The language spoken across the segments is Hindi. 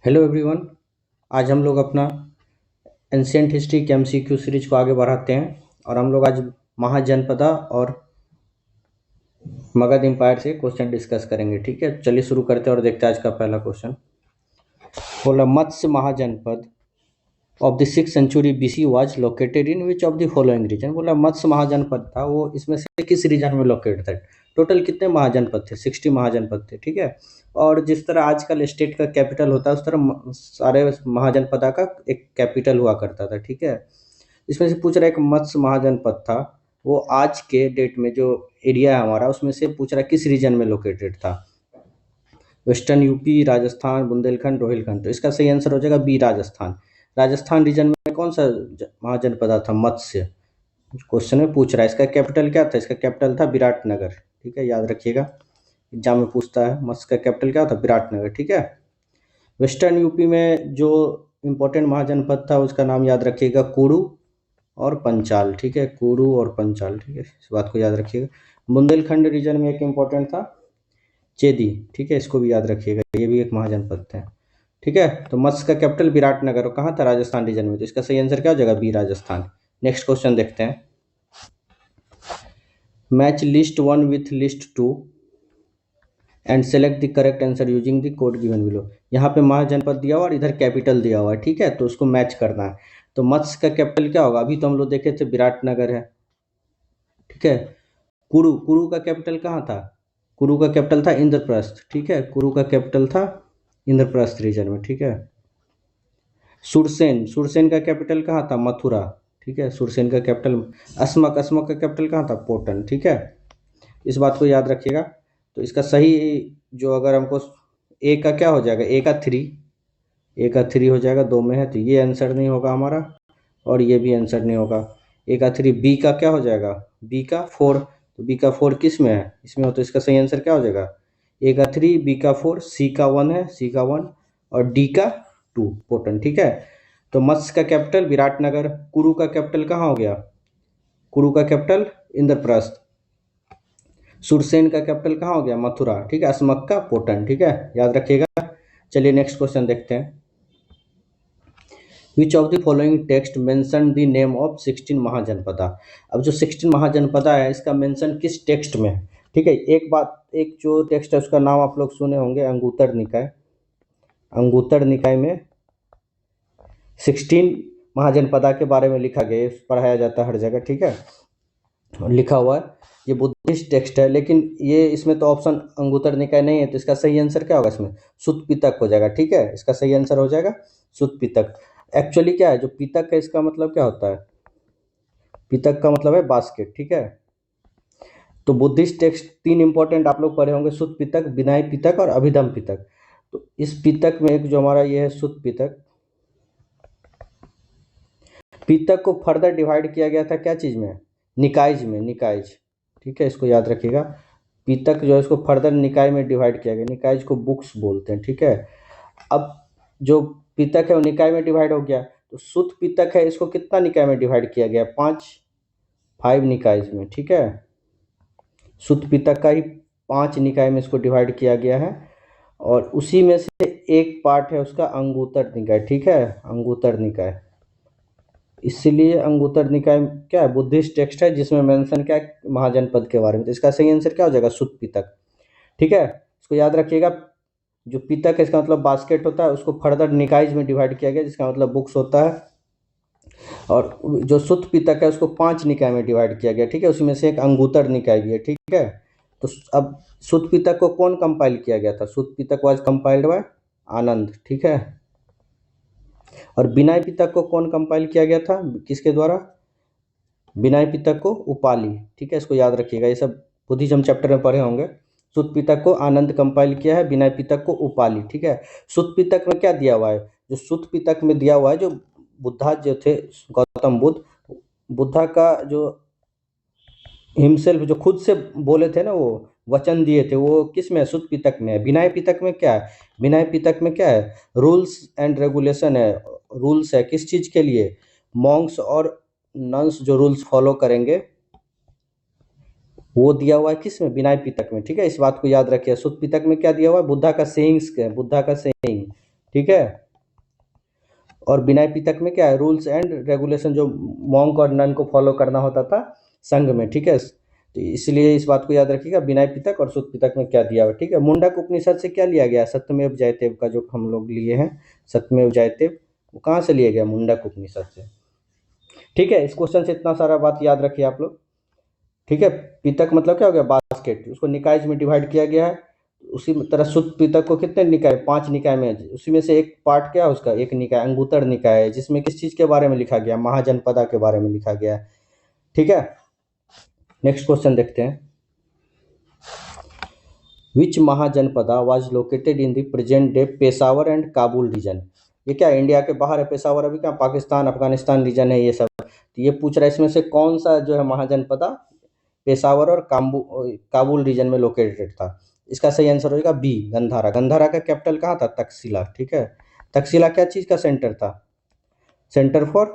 Hello everyone. आज हम लोग अपना एंशियंट हिस्ट्री के एमसीक्यू सीरीज को आगे बढ़ाते हैं और हम लोग आज महाजनपदा और मगध एम्पायर से क्वेश्चन डिस्कस करेंगे। ठीक है, चलिए शुरू करते हैं और देखते हैं आज का पहला क्वेश्चन। बोला Matsya mahajanapada of the 6th century BC was located in which of the following region. बोला मत्स्य महाजनपद था वो इसमें से किस रीजन में लोकेट था। टोटल कितने महाजनपद थे? 60 महाजनपद थे। ठीक है, और जिस तरह आजकल स्टेट का कैपिटल होता है उस तरह सारे महाजनपदा का एक कैपिटल हुआ करता था। ठीक है, इसमें से पूछ रहा है एक मत्स्य महाजनपद था, वो आज के डेट में जो एरिया है हमारा उसमें से पूछ रहा है किस रीजन में लोकेटेड था। Western UP, Rajasthan, Bundelkhand, Rohilkhand. तो इसका सही आंसर हो जाएगा बी, राजस्थान। राजस्थान रीजन में कौन सा महाजनपद था? मत्स्य। क्वेश्चन में पूछ रहा है इसका कैपिटल क्या था। इसका कैपिटल था विराटनगर। ठीक है, याद रखिएगा, एग्जाम में पूछता है मत्स्य का कैपिटल क्या था? विराटनगर। ठीक है, वेस्टर्न यूपी में जो इम्पोर्टेंट महाजनपद था उसका नाम याद रखिएगा कुरु और पंचाल। ठीक है, कुरु और पंचाल। ठीक है, इस बात को याद रखिएगा। बुंदेलखंड रीजन में एक इम्पोर्टेंट था चेदी। ठीक है, इसको भी याद रखिएगा, ये भी एक महाजनपद था। ठीक है, तो मत्स्य का कैपिटल विराटनगर, कहाँ था? राजस्थान रीजन में। तो इसका सही आंसर क्या हो जाएगा? बी, राजस्थान। नेक्स्ट क्वेश्चन देखते हैं। Match list 1 with list 2 and select the correct answer using the code given below. यहाँ पे महाजनपद दिया हुआ और इधर कैपिटल दिया हुआ है। ठीक है, तो उसको मैच करना है। तो मत्स्य का कैपिटल क्या होगा? अभी तो हम लोग देखे थे विराटनगर है। ठीक है, कुरु, कुरु का कैपिटल कहाँ था? कुरु का कैपिटल था इंद्रप्रस्थ। ठीक है, कुरु का कैपिटल था इंद्रप्रस्थ रीजन में। ठीक है, सुरसेन, सुरसेन का कैपिटल कहाँ था? मथुरा। ठीक है, सुरसेन का कैपिटल। अस्मक, अस्मक का कैपिटल कहाँ था? पोटन। ठीक है, इस बात को याद रखिएगा। तो इसका सही जो अगर हमको ए का क्या हो जाएगा? ए का 3, ए का 3 हो जाएगा, दो में है तो ये आंसर नहीं होगा हमारा और ये भी आंसर नहीं होगा। ए का 3, बी का क्या हो जाएगा? बी का 4। तो बी का 4 किस में है? इसमें हो, तो इसका सही आंसर क्या हो जाएगा? ए का 3, बी का 4, सी का 1 है, सी का 1 और डी का 2, पोटन। ठीक है, तो मत्स्य का कैपिटल विराटनगर। कुरु का कैपिटल कहाँ हो गया? कुरु का कैपिटल इंद्रप्रस्थ। सुरसेन का कैपिटल कहाँ हो गया? मथुरा। ठीक है, अस्मक का पोटन। ठीक है, याद रखिएगा। चलिए नेक्स्ट क्वेश्चन देखते हैं। Which of the following text mention the name of 16 Mahajanapada. अब जो 16 महाजनपदा है इसका मेंशन किस टेक्स्ट में है? ठीक है, एक बात, एक जो टेक्स्ट है उसका नाम आप लोग सुने होंगे, अंगुत्तर निकाय। अंगुत्तर निकाय में 16 महाजनपदा के बारे में लिखा गया है, पढ़ाया जाता है हर जगह। ठीक है, लिखा हुआ है, ये बुद्धिस्ट टेक्स्ट है, लेकिन ये इसमें तो ऑप्शन अंगुत्तर निकाय नहीं है, तो इसका सही आंसर क्या होगा? इसमें सुत पितक हो जाएगा। ठीक है, इसका सही आंसर हो जाएगा सुत पितक। एक्चुअली क्या है, जो पितक है इसका मतलब क्या होता है? पितक का मतलब है बास्केट। ठीक है, तो बुद्धिस्ट टेक्स्ट 3 इंपॉर्टेंट आप लोग पढ़े होंगे, सुत पितक, विनय पितक और अभिधम पितक। तो इस पितक में एक जो हमारा ये है सुत पितक, पितक को फर्दर डिवाइड किया गया था क्या चीज में? निकायज में, निकायज। ठीक है, इसको याद रखिएगा। पितक जो है इसको फर्दर निकाय में डिवाइड किया गया, निकायज को बुक्स बोलते हैं। ठीक है, अब जो पितक है वो निकाय में डिवाइड हो गया, तो सुत पितक है इसको कितना निकाय में डिवाइड किया गया? 5 निकायज में। ठीक है, सुत पितक का ही 5 निकाय में इसको डिवाइड किया गया है और उसी में से एक पार्ट है उसका अंगुत्तर निकाय। ठीक है, अंगुत्तर निकाय, इसलिए अंगुत्तर निकाय क्या है? बुद्धिस्ट टेक्स्ट है जिसमें मेंशन क्या है? महाजनपद के बारे में। तो इसका सही आंसर क्या हो जाएगा? सुत पितक। ठीक है, इसको याद रखिएगा। जो पितक है इसका मतलब बास्केट होता है, उसको फर्दर निकायज में डिवाइड किया गया जिसका मतलब बुक्स होता है, और जो सुत पितक है उसको 5 निकाय में डिवाइड किया गया। ठीक है, उसमें से एक अंगुत्तर निकाय भी है। ठीक है, तो अब सुत पितक को कौन कंपाइल किया गया था? सुत पितक वाज कंपाइल्ड बाय आनंद। ठीक है, और विनय पितक को कौन कंपाइल किया गया था? किसके द्वारा? विनय पितक को उपाली। ठीक है, इसको याद रखिएगा, ये सब बुद्धिज्म चैप्टर में पढ़े होंगे। सुत पितक को आनंद कंपाइल किया है, विनय पितक को उपाली। ठीक है, सुत पितक में क्या दिया हुआ है? जो सुत पितक में दिया हुआ है, जो बुद्धा जो थे, गौतम बुद्ध, बुद्धा का जो हिमसेल्फ जो खुद से बोले थे ना, वो वचन दिए थे, वो किस में? सुत पितक में है। विनय पितक में क्या है? विनय पितक में क्या है? रूल्स एंड रेगुलेशन है, रूल्स है किस चीज के लिए? मॉन्क्स और नन्स जो रूल्स फॉलो करेंगे वो दिया हुआ है किस में? विनय पिटक में। ठीक है, इस बात को याद रखिए। सुत पिटक में क्या दिया हुआ है? बुद्धा का सेइंग्स, बुद्धा का सेइंग। ठीक है। और विनय पिटक में क्या है, रूल्स एंड रेगुलेशन जो मॉन्क और नन को फॉलो करना होता था संघ में, ठीक है। तो इसलिए इस बात को याद रखिएगा, विनय पिटक और सुत पिटक में क्या दिया हुआ, ठीक है। मुंडक उपनिषद से क्या लिया गया, सत्यमेव जयते का जो हम लोग लिए हैं, सत्यमेव जयते, वो कहाँ से लिया गया, मुंडक उपनिषद से, ठीक है। इस क्वेश्चन से इतना सारा बात याद रखिए आप लोग, ठीक है। पितक मतलब क्या हो गया, बास्केट, उसको निकाय में डिवाइड किया गया है। उसी तरह शुद्ध पितक को कितने निकाय, 5 निकाय में, उसी में से एक पार्ट क्या है उसका, एक निकाय अंगुत्तर निकाय है, जिसमें किस चीज के बारे में लिखा गया, महाजनपदा के बारे में लिखा गया है, ठीक है। नेक्स्ट क्वेश्चन देखते हैं। Which mahajanapada was located in the present day Peshawar and Kabul region. ये क्या इंडिया के बाहर है पेशावर, अभी क्या पाकिस्तान अफगानिस्तान रीजन है ये सब। तो ये पूछ रहा है इसमें से कौन सा जो है महाजनपदा पेशावर और काबुल रीजन में लोकेटेड था। इसका सही आंसर होगा बी, गंधारा। गंधारा का कैपिटल कहाँ था, तक्षशिला, ठीक है। तक्षशिला क्या चीज का सेंटर था, centre for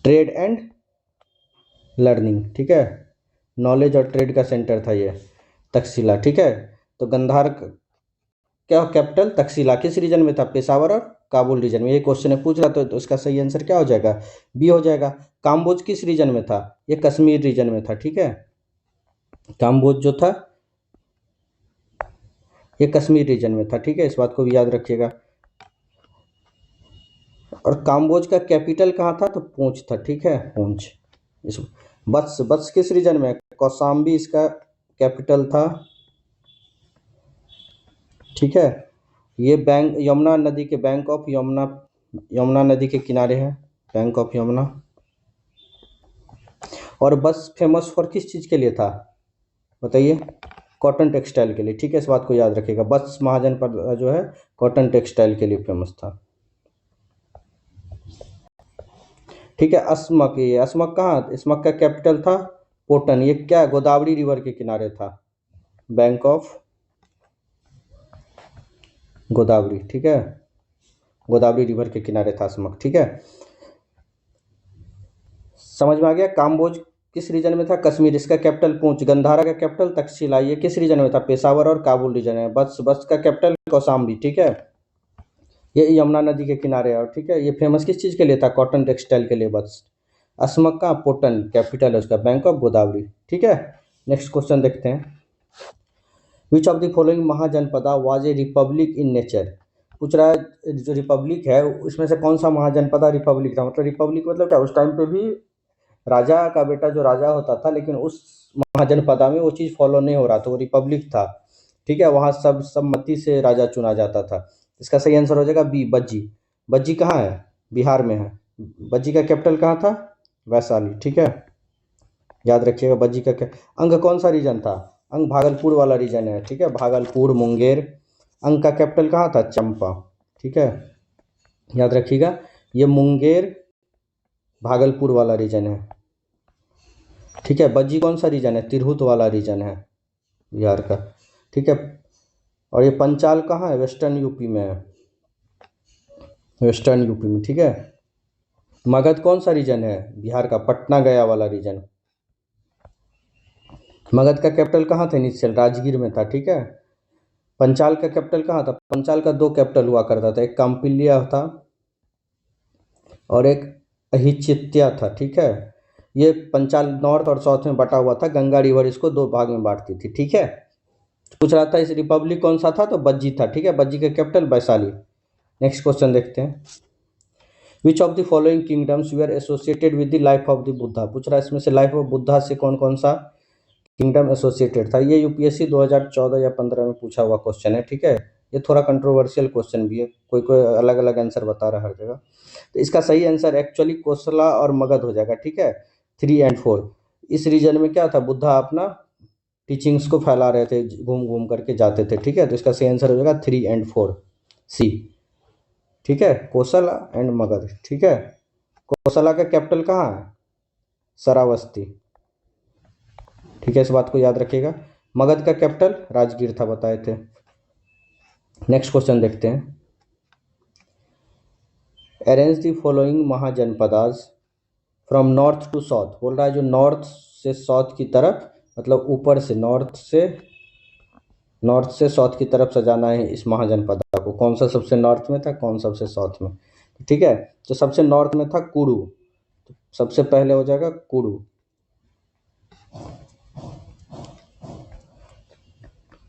trade and learning, ठीक है। नॉलेज और ट्रेड का सेंटर था ये तक्षशिला, ठीक है। तो गंधार क्या कैपिटल, तक्षशिला किस रीजन में था, पेशावर और काबुल रीजन में। ये क्वेश्चन है पूछ रहा तो इसका सही आंसर क्या हो जाएगा, बी हो जाएगा। काम्बोज किस रीजन में था, ये कश्मीर रीजन में था, ठीक है। काम्बोज जो था ये कश्मीर रीजन में था, ठीक है। इस बात को भी याद रखिएगा। और काम्बोज का कैपिटल कहाँ था, तो पूंछ था, ठीक है, पूंछ। इस बत्स किस रीजन में, कौशाम्बी इसका कैपिटल था, ठीक है। ये बैंक यमुना नदी के, बैंक ऑफ यमुना नदी के किनारे है, बैंक ऑफ यमुना। और बस फेमस फॉर किस चीज़ के लिए था बताइए, कॉटन टेक्सटाइल के लिए, ठीक है। इस बात को याद रखिएगा, बस महाजनपद जो है कॉटन टेक्सटाइल के लिए फेमस था, ठीक है। अस्मक, ये अस्मक कहाँ, अस्मक का कैपिटल था पोटन। ये क्या गोदावरी रिवर के किनारे था, बैंक ऑफ गोदावरी, ठीक है। गोदावरी रिवर के किनारे था अस्मक, ठीक है। समझ में आ गया। काम्बोज किस रीजन में था, कश्मीर, इसका कैपिटल पूंछ। गंधारा का कैपिटल तक्षशिला, ये किस रीजन में था, पेशावर और काबुल रीजन है। बस का कैपिटल कौशाम्बी, ठीक है। ये यमुना नदी के किनारे है, ठीक है। ये फेमस किस चीज़ के लिए था, कॉटन टेक्सटाइल के लिए बस। अस्मक का पोटन कैपिटल है उसका, बैंक ऑफ गोदावरी, ठीक है। नेक्स्ट क्वेश्चन देखते हैं। Which of the following Mahajanapada was a Republic in nature. पूछ रहा है जो रिपब्लिक है उसमें से कौन सा महाजनपदा रिपब्लिक था। मतलब रिपब्लिक मतलब क्या, उस टाइम पे भी राजा का बेटा जो राजा होता था, लेकिन उस महाजनपदा में वो चीज़ फॉलो नहीं हो रहा था, वो रिपब्लिक था, ठीक है। वहाँ सब सम्मति से राजा चुना जाता था। इसका सही आंसर हो जाएगा बी, बज्जी। बज्जी कहाँ है, बिहार में है। बज्जी का कैपिटल कहाँ था, वैशाली, ठीक है। याद रखिएगा बज्जी का क्या, अंग कौन सा रीजन था, अंग भागलपुर वाला रीजन है, ठीक है। भागलपुर, मुंगेर। अंग का कैपिटल कहाँ था, चंपा, ठीक है। याद रखिएगा ये मुंगेर भागलपुर वाला रीजन है, ठीक है। बज्जी कौन सा रीजन है, तिरहुत वाला रीजन है बिहार का, ठीक है। और ये पंचाल कहाँ है, वेस्टर्न यूपी में है, वेस्टर्न यूपी में, ठीक है। मगध कौन सा रीजन है, बिहार का पटना गया वाला रीजन। मगध का कैपिटल कहाँ था इनिशियल, राजगीर में था, ठीक है। पंचाल का कैपिटल कहाँ था, पंचाल का 2 कैपिटल हुआ करता था, एक काम्पिलिया था और एक अहिचित्या था, ठीक है। ये पंचाल नॉर्थ और साउथ में बटा हुआ था, गंगा रिवर इसको 2 भाग में बांटती थी, ठीक है। पूछ रहा था इस रिपब्लिक कौन सा था, तो बज्जी था, ठीक है। बज्जी का कैपिटल वैशाली। नेक्स्ट क्वेश्चन देखते हैं। Which of the following kingdoms we are associated with the life of the Buddha. पूछ रहा है इसमें से लाइफ ऑफ बुद्धा से कौन कौन सा किंगडम एसोसिएटेड था। ये यूपीएससी 2014 या 15 में पूछा हुआ क्वेश्चन है, ठीक है। ये थोड़ा कंट्रोवर्शियल क्वेश्चन भी है, कोई कोई अलग अलग आंसर बता रहा है हर जगह। तो इसका सही आंसर एक्चुअली कोसला और मगध हो जाएगा, ठीक है। 3 और 4 इस रीजन में क्या था, बुद्धा अपना टीचिंग्स को फैला रहे थे, घूम घूम करके जाते थे, ठीक है। तो इसका सही आंसर हो जाएगा 3 और 4 सी, ठीक है। कोसला एंड मगध, ठीक है। कोसला का कैपिटल कहाँ है, शरावस्ती, ठीक है। इस बात को याद रखिएगा। मगध का कैपिटल राजगीर था, बताए थे। नेक्स्ट क्वेश्चन देखते हैं। Arrange the following mahajanapadas from north to south. बोल रहा है जो नॉर्थ से साउथ की तरफ, मतलब ऊपर से, नॉर्थ से नॉर्थ से साउथ की तरफ सजाना है इस महाजनपदा को। कौन सा सबसे नॉर्थ में था, कौन सबसे साउथ में? ठीक है, तो सबसे नॉर्थ में था कुडू, तो सबसे पहले हो जाएगा कुडू।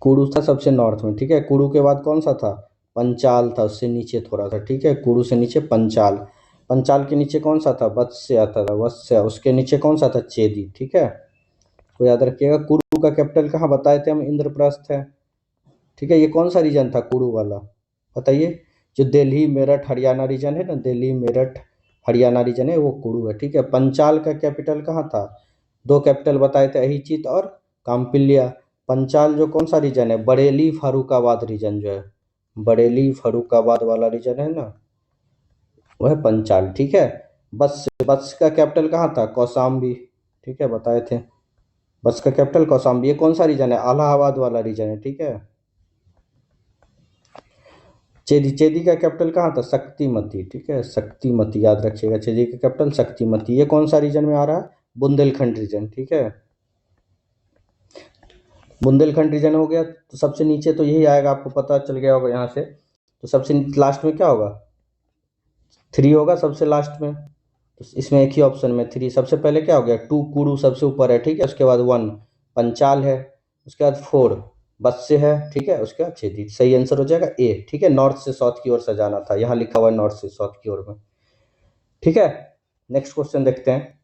कुडू था सबसे नॉर्थ में, ठीक है। कुडू के बाद कौन सा था? पंचाल था, उससे नीचे थोड़ा सा, ठीक है। कुडू से नीचे पंचाल, पंचाल के नीचे कौन सा था? वत्स्य आता था, वत्स्य। उसके नीचे कौन सा था? चेदी, ठीक है। तो याद रखिएगा। कुडू का कैपिटल कहाँ बताए थे हम? इंद्रप्रस्थ है, ठीक है। ये कौन सा रीजन था कुडू वाला, बताइए? जो दिल्ली मेरठ हरियाणा रीजन है ना, दिल्ली मेरठ हरियाणा रीजन है, वो कुडू है, ठीक है। पंचाल का कैपिटल कहाँ था? दो कैपिटल बताए थे, अहिचित और काम्पिल्य। पंचाल जो कौन सा रीजन है? बरेली फरुखाबाद रीजन जो है, बरेली फरुखाबाद वाला रीजन है ना, वो है पंचाल, ठीक है। बस, बस का कैपिटल कहाँ था? कौशाम्बी, ठीक है, बताए थे। बस का कैपिटल कौशाम्बी। ये कौन सा रीजन है? इलाहाबाद वाला रीजन है, ठीक है। चेदी, चेदी का कैपिटल कहाँ था? शक्तिमती, ठीक है, शक्तिमती, याद रखिएगा। चेदी का कैपिटल शक्तिमती। ये कौन सा रीजन में आ रहा है? बुंदेलखंड रीजन, ठीक है। बुंदेलखंड रीजन हो गया, तो सबसे नीचे तो यही आएगा, आपको पता चल गया होगा यहाँ से। तो सबसे लास्ट में क्या होगा? थ्री होगा सबसे लास्ट में, तो इसमें एक ही ऑप्शन में थ्री। सबसे पहले क्या हो गया? टू, कुडू सबसे ऊपर है, ठीक है। उसके बाद वन, पंचाल है। उसके बाद फोर, बत्स्य है, ठीक है। उसके बाद छेदी। सही आंसर हो जाएगा ए, ठीक है। नॉर्थ से साउथ की ओर सजाना था, यहाँ लिखा हुआ है नॉर्थ से साउथ की ओर में, ठीक है। नेक्स्ट क्वेश्चन देखते हैं।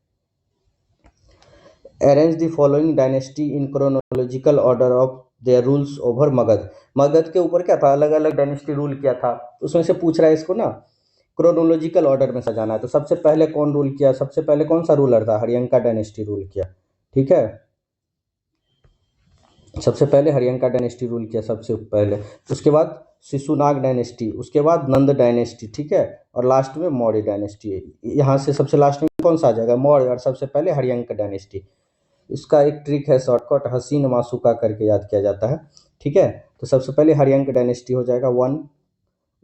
Arrange the following dynasty in chronological order of their rules over Magadh. Magadh के ऊपर क्या था? अलग अलग डायनेस्टी रूल किया था, उसमें से पूछ रहा है इसको ना, क्रोनोलॉजिकल ऑर्डर में सजाना है। तो सबसे पहले कौन रूल किया? सबसे पहले कौन सा रूलर था? हरियंका डायनेस्टी रूल किया, ठीक है। सबसे पहले हरियंका डायनेस्टी रूल किया सबसे पहले। उसके बाद शिशुनाग डायनेस्टी, उसके बाद नंद डायनेस्टी, ठीक है। और लास्ट में मौर्य डायनेस्टी। यहाँ से सबसे लास्ट में कौन सा आ जाएगा? मौर्य। और सबसे पहले हरियंका डायनेस्टी। इसका एक ट्रिक है, शॉर्टकट हसीन मासूका करके याद किया जाता है, ठीक है। तो सबसे पहले हरियंक डायनेस्टी हो जाएगा वन,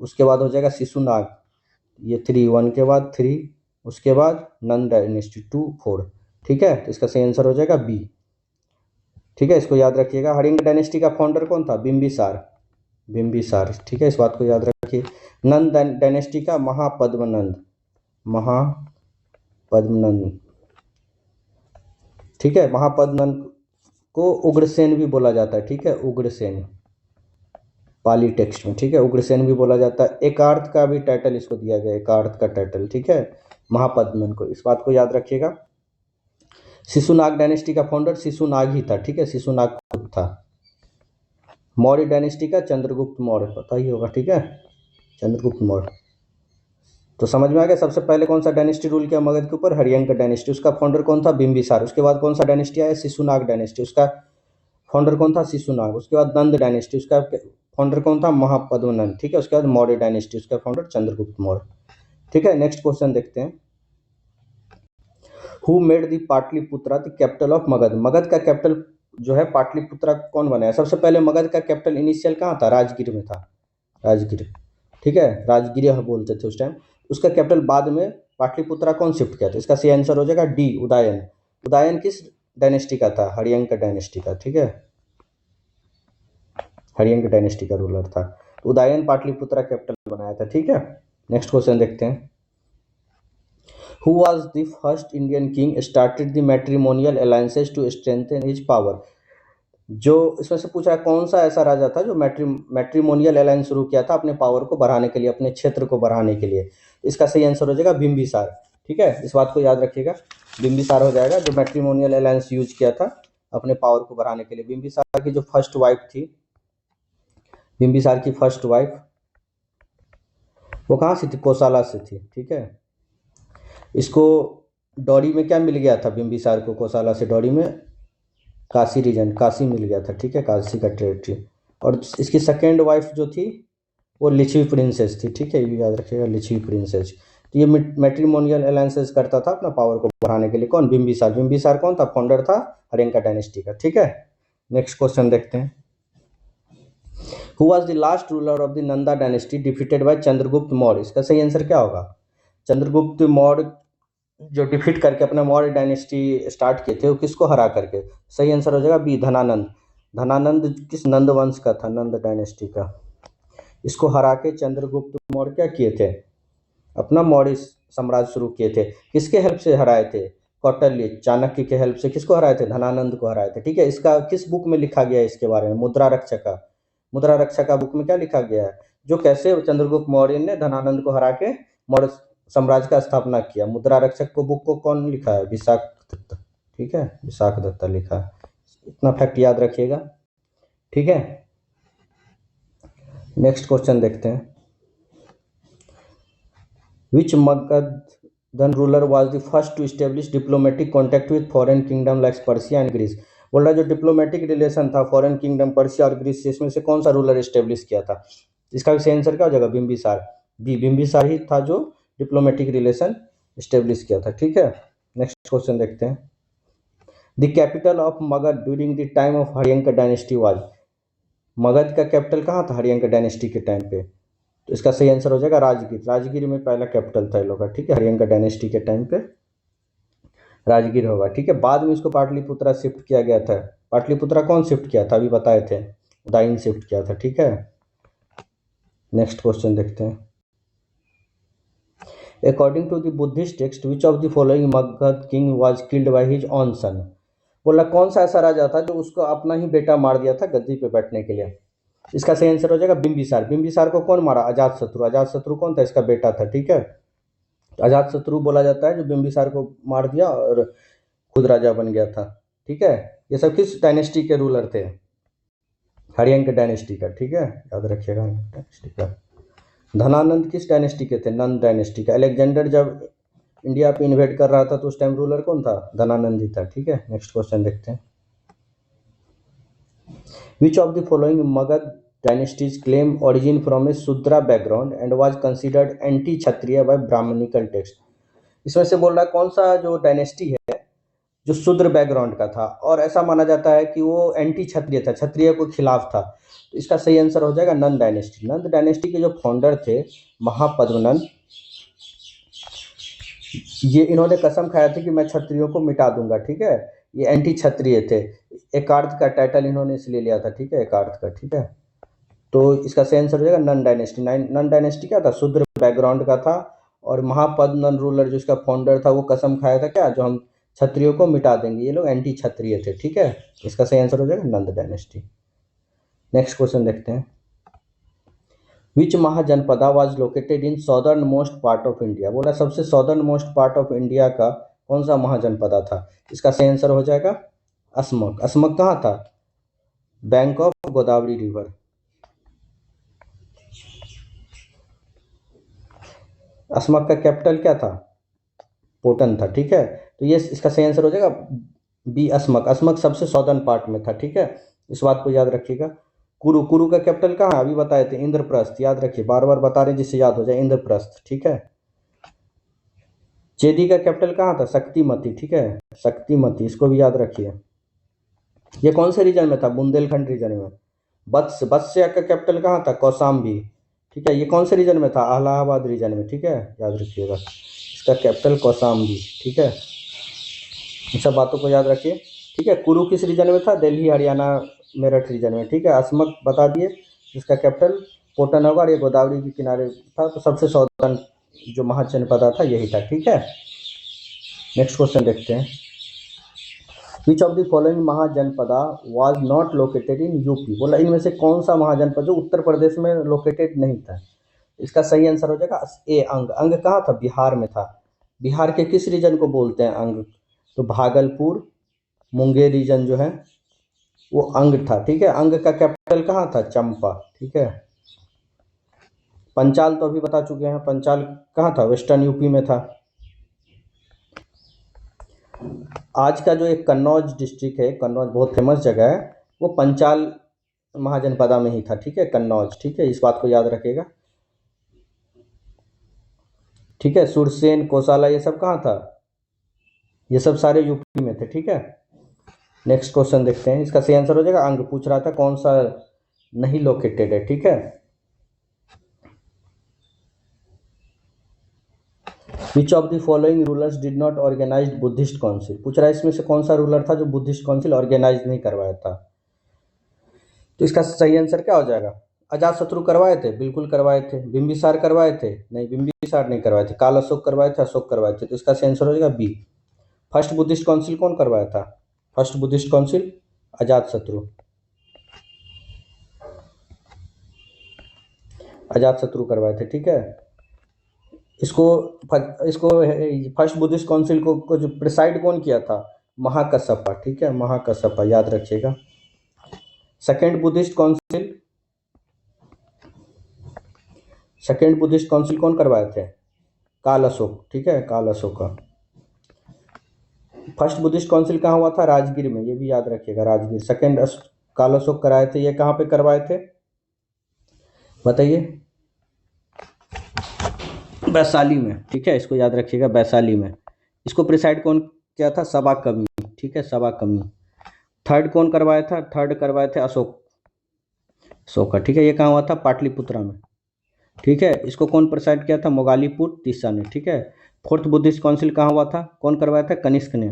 उसके बाद हो जाएगा शिशुनाग, ये थ्री, वन के बाद थ्री, उसके बाद नंद डायनेस्टी टू, फोर, ठीक है। तो इसका सही आंसर हो जाएगा बी, ठीक है। इसको याद रखिएगा। हरियंक डायनेस्टी का फाउंडर कौन था? बिंबिसार, बिंबिसार, ठीक है। इस बात को याद रखिए। नंद डायनेस्टी का महापद्मनंद, महापद्मनंद, ठीक है। महापद्मनंद को उग्रसेन भी बोला जाता है, ठीक है, उग्रसेन, पाली टेक्स्ट में, ठीक है, उग्रसेन भी बोला जाता है। एकार्थ का भी टाइटल इसको दिया गया, एकार्थ का टाइटल, ठीक है, महापद्मन को। इस बात को याद रखिएगा। शिशुनाग डायनेस्टी का फाउंडर शिशुनाग ही था, ठीक है, शिशुनाग खुद था। मौर्य डायनेस्टी का चंद्रगुप्त मौर्य, पता ही होगा, ठीक है, चंद्रगुप्त मौर्य। तो समझ में आ गया। सबसे पहले कौन सा डायनेस्टी रूल किया मगध के ऊपर? हरियंक डायनेस्टी। उसका फाउंडर कौन था? बिंबिसार। उसके बाद कौन सा डायनेस्टी आया? शिशुनाग डायनेस्टी। उसका फाउंडर कौन था? शिशुनाग। उसके बाद नंद डायनेस्टी, उसका फाउंडर कौन था? महापद्मनंद, ठीक है। उसके बाद मौर्य डायनेस्टी, उसका फाउंडर चंद्रगुप्त मौर्य, ठीक है। नेक्स्ट क्वेश्चन देखते हैं। Who made the Pataliputra the capital of Magadha. Magadha का कैपिटल जो है पाटलिपुत्रा कौन बनाया? सबसे पहले मगध का कैपिटल इनिशियल कहाँ था? राजगीर में था, राजगीर, ठीक है, राजगीर बोलते थे उस टाइम। उसका कैपिटल बाद में पाटलिपुत्रा कौन शिफ्ट किया था? इसका सही आंसर हो जाएगा डी, उदयन। उदयन किस डायनेस्टी का था? हरियंक डायनेस्टी का, ठीक है, हरियंक डायनेस्टी का रूलर था। तो उदयन पाटलिपुत्रा कैपिटल बनाया था, ठीक है। नेक्स्ट क्वेश्चन देखते हैं। Who was the first Indian king started the matrimonial alliances to strengthen his power. जो इसमें से पूछा है कौन सा ऐसा राजा था जो मैट्रिमोनियल अलायंस शुरू किया था अपने पावर को बढ़ाने के लिए, अपने क्षेत्र को बढ़ाने के लिए। इसका सही आंसर हो जाएगा बिंबिसार, ठीक है। इस बात को याद रखिएगा, बिंबिसार हो जाएगा, जो मैट्रिमोनियल अलायंस यूज किया था अपने पावर को बढ़ाने के लिए। बिंबिसार की जो फर्स्ट वाइफ थी, बिंबिसार की फर्स्ट वाइफ, वो कहाँ से थी? कोसाला से थी, ठीक है। इसको डॉरी में क्या मिल गया था बिंबिसार को? कोसाला से डॉरी में काशी रीजन, काशी मिल गया था, ठीक है, काशी का टेरिटरी। और इसकी सेकेंड वाइफ जो थी वो लिच्छवी प्रिंसेस थी, ठीक है, ये भी याद रखिएगा, लिच्छवी प्रिंसेस। तो ये मैट्रिमोनियल अलायंसेस करता था अपना पावर को बढ़ाने के लिए। कौन? बिंबिसार। बिंबिसार कौन था? फाउंडर था हरियंका डायनेस्टी का, ठीक है। नेक्स्ट क्वेश्चन देखते हैं। Who was the last ruler of the Nanda dynasty defeated by Chandragupta Maurya. इसका सही आंसर क्या होगा? चंद्रगुप्त मौर्य जो डिफीट करके अपना मौर्य डायनेस्टी स्टार्ट किए थे, वो किसको हरा करके? सही आंसर हो जाएगा बी, धनानंद। धनानंद किस नंद वंश का था? नंद डायनेस्टी का। इसको हरा के चंद्रगुप्त मौर्य क्या किए थे? अपना मौर्य साम्राज्य शुरू किए थे। किसके हेल्प से हराए थे? कौटिल्य चाणक्य के हेल्प से। किसको हराए थे? धनानंद को हराए थे। ठीक है, इसका किस बुक में लिखा गया है इसके बारे में? मुद्रा रक्षका। मुद्रा रक्षका बुक में क्या लिखा गया है? जो कैसे चंद्रगुप्त मौर्य ने धनानंद को हरा के मौर्य साम्राज्य का स्थापना किया। मुद्रा रक्षक को बुक को कौन लिखा है? विशाख दत्ता। ठीक है, विशाख दत्ता लिखा है। इतना फैक्ट याद रखिएगा। ठीक है, नेक्स्ट क्वेश्चन देखते हैं। Which Magadhan ruler was the first to establish diplomatic contact with foreign kingdom like Persia and Greece? बोल रहा है जो डिप्लोमेटिक रिलेशन था फॉरेन किंगडम पर्शिया और ग्रीस से, इसमें से कौन सा रूलर एस्टेब्लिश किया था? इसका भी सही आंसर क्या हो जाएगा? बिंबिसार। बिंबिसार ही था जो डिप्लोमेटिक रिलेशन एस्टेब्लिश किया था। ठीक है, नेक्स्ट क्वेश्चन देखते हैं। The capital of Magadh during the time of Haryanka dynasty was? Magadh का कैपिटल कहाँ था हरियंका डायनेस्टी के टाइम पे? तो इसका सही आंसर हो जाएगा राजगीर। राजगीर में पहला कैपिटल था इन लोग का। ठीक है, हरियंका डायनेस्टी के टाइम पे राजगीर होगा। ठीक है, बाद में इसको पाटलिपुत्रा शिफ्ट किया गया था। पाटलिपुत्रा कौन शिफ्ट किया था? अभी बताए थे, उदयन शिफ्ट किया था। ठीक है, नेक्स्ट क्वेश्चन देखते हैं। According to the Buddhist text which of the following Magadha king was killed by his own son? बोला कौन सा ऐसा राजा था जो उसको अपना ही बेटा मार दिया था गद्दी पे बैठने के लिए? इसका सही आंसर हो जाएगा बिंबिसार। बिंबिसार को कौन मारा? अजातशत्रु। अजातशत्रु कौन था? इसका बेटा था। ठीक है, अजातशत्रु बोला जाता है जो बिंबिसार को मार दिया और खुद राजा बन गया था। ठीक है, ये सब किस डायनेस्टी के रूलर थे? हरियंक डायनेस्टी का। ठीक है, याद रखिएगा डायनेस्टी का। धनानंद किस डायनेस्टी के थे? नंद डायनेस्टी का। अलेक्जेंडर जब इंडिया पे इन्वेड कर रहा था तो उस टाइम रूलर कौन था? धनानंद ही था। ठीक है, नेक्स्ट क्वेश्चन देखते हैं। Which of the following Magad dynasties claim origin from a Sudra background and was considered anti-Kshatriya by Brahmanical text? इसमें से बोल रहा है कौन सा जो डायनेस्टी है जो शूद्र बैकग्राउंड का था और ऐसा माना जाता है कि वो एंटी क्षत्रिय था, क्षत्रिय को खिलाफ था। तो इसका सही आंसर हो जाएगा नंद डायनेस्टी। नंद डायनेस्टी के जो फाउंडर थे महापद्मनंद, ये इन्होंने कसम खाया था कि मैं क्षत्रियों को मिटा दूंगा। ठीक है, ये एंटी क्षत्रिय थे। एकार्थ का टाइटल इन्होंने इसलिए लिया था। ठीक है, एकार्थ का। ठीक है, तो इसका सही आंसर हो जाएगा नंद डायनेस्टी। नंद डायनेस्टी क्या था? शूद्र बैकग्राउंड का था और महापद्मनंद रूलर जो इसका फाउंडर था वो कसम खाया था क्या? जो हम क्षत्रियों को मिटा देंगे। ये लोग एंटी क्षत्रिय थे। ठीक है, इसका सही आंसर हो जाएगा नंद डायनेस्टी। नेक्स्ट क्वेश्चन देखते हैं। Which mahajanapada was located in southern most part of India? बोला सबसे southern most part of India का कौन सा महाजनपदा था? इसका सही आंसर हो जाएगा असमक। असमक कहाँ था? Bank of Godavari river. असमक का कैपिटल क्या था? पोटन था। ठीक है, तो ये इसका सही आंसर हो जाएगा बी असमक। असमक सबसे सदर्न पार्ट में था। ठीक है, इस बात को याद रखिएगा। कुरु, कुरु का कैपिटल कहाँ है? अभी बताए थे इंद्रप्रस्थ। याद रखिए, बार बार बता रहे जिससे याद हो जाए, इंद्रप्रस्थ। ठीक है, चेदी का कैपिटल कहाँ था? शक्तिमती। ठीक है, शक्तिमती, इसको भी याद रखिए। ये कौन से रीजन में था? बुंदेलखंड रीजन में। वत्स, वत्स्य का कैपिटल कहाँ था? कौशाम्बी। ठीक है, ये कौन से रीजन में था? इलाहाबाद रीजन में। ठीक है, याद रखिएगा, इसका कैपिटल कौशाम्बी। ठीक है, इन सब बातों को याद रखिए। ठीक है, कुरु किस रीजन में था? दिल्ली, हरियाणा, मेरठ रीजन में। ठीक है, असमक बता दिए, इसका कैपिटल पोटन होगा और ये गोदावरी के किनारे था। तो सबसे सौदर्न जो महाजनपदा था यही था। ठीक है, नेक्स्ट क्वेश्चन देखते हैं। Which of the following Mahajanapada was not located in UP? बोला इनमें से कौन सा महाजनपद जो उत्तर प्रदेश में लोकेटेड नहीं था? इसका सही आंसर हो जाएगा ए अंग। अंग कहाँ था? बिहार में था। बिहार के किस रीजन को बोलते हैं अंग? तो भागलपुर, मुंगेर रीजन जो है वो अंग था। ठीक है, अंग का कैपिटल कहाँ था? चंपा। ठीक है, पंचाल तो अभी बता चुके हैं। पंचाल कहाँ था? वेस्टर्न यूपी में था। आज का जो एक कन्नौज डिस्ट्रिक्ट है, कन्नौज बहुत फेमस जगह है, वो पंचाल महाजनपदा में ही था। ठीक है, कन्नौज। ठीक है, इस बात को याद रखिएगा। ठीक है, सुरसेन, कोसाला, ये सब कहाँ था? ये सब सारे यूपी में थे। ठीक है, नेक्स्ट क्वेश्चन देखते हैं। इसका सही आंसर हो जाएगा अंग। पूछ रहा था कौन सा नहीं लोकेटेड है। ठीक है, which of the following rulers did not organize Buddhist council? पूछ रहा है इसमें से कौन सा रूलर था जो बुद्धिस्ट काउंसिल ऑर्गेनाइज नहीं करवाया था? तो इसका सही आंसर क्या हो जाएगा? अजातशत्रु करवाए थे, बिल्कुल करवाए थे। बिंबिसार करवाए थे, नहीं बिंबिसार नहीं करवाए थे। काल अशोक करवाए थे, अशोक करवाए थे। तो इसका सही आंसर हो जाएगा बी। फर्स्ट बुद्धिस्ट काउंसिल कौन करवाया था? First Buddhist council Ajatashatru, Ajatashatru करवाए थे, ठीक है। इसको इसको फर्स्ट बुद्धिस्ट काउंसिल को जो प्रिसाइड कौन किया था? महाकश्यपा, ठीक है, महाकश्यपा, याद रखिएगा। Second Buddhist council, second Buddhist council कौन करवाए थे? काल अशोक, ठीक है, काल अशोक का। फर्स्ट बुद्धिस्ट काउंसिल कहाँ हुआ था? राजगीर में, ये भी याद रखिएगा, राजगीर। सेकेंड काल अशोक कराए थे, ये कहाँ पे करवाए थे बताइए? वैशाली में, ठीक है, इसको याद रखिएगा, वैशाली में। इसको प्रिसाइड कौन किया था? सबा कमी, ठीक है, सबा कमी। थर्ड कौन करवाया था? थर्ड करवाए थे अशोक, अशोक का, ठीक है। ये कहाँ हुआ था? पाटलिपुत्रा में, ठीक है। इसको कौन प्रिसाइड किया था? मोगालीपुर तीसा ने, ठीक है। फोर्थ बुद्धिस्ट काउंसिल कहाँ हुआ था? कौन करवाया था? कनिष्क ने,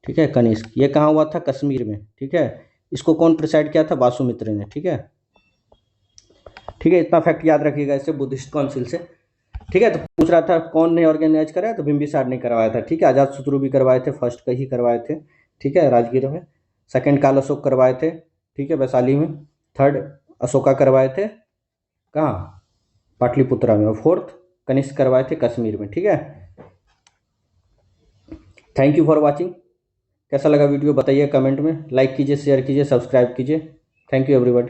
ठीक है, कनिष्क। ये कहाँ हुआ था? कश्मीर में, ठीक है। इसको कौन प्रिसाइड किया था? वासुमित्र ने, ठीक है, ठीक है। इतना फैक्ट याद रखिएगा इससे, बुद्धिस्ट काउंसिल से, ठीक है। तो पूछ रहा था कौन ने ऑर्गेनाइज कराया, तो बिंबिसार ने करवाया था, ठीक है। अजातशत्रु भी करवाए थे, फर्स्ट का ही करवाए थे, ठीक है, राजगीर में। सेकंड काल अशोक करवाए थे, ठीक है, वैशाली में। थर्ड अशोका करवाए थे, कहाँ? पाटलिपुत्रा में। और फोर्थ कनिष्क करवाए थे, कश्मीर में, ठीक है। Thank you for watching. कैसा लगा वीडियो बताइए कमेंट में, लाइक कीजिए, शेयर कीजिए, सब्सक्राइब कीजिए। Thank you everyone.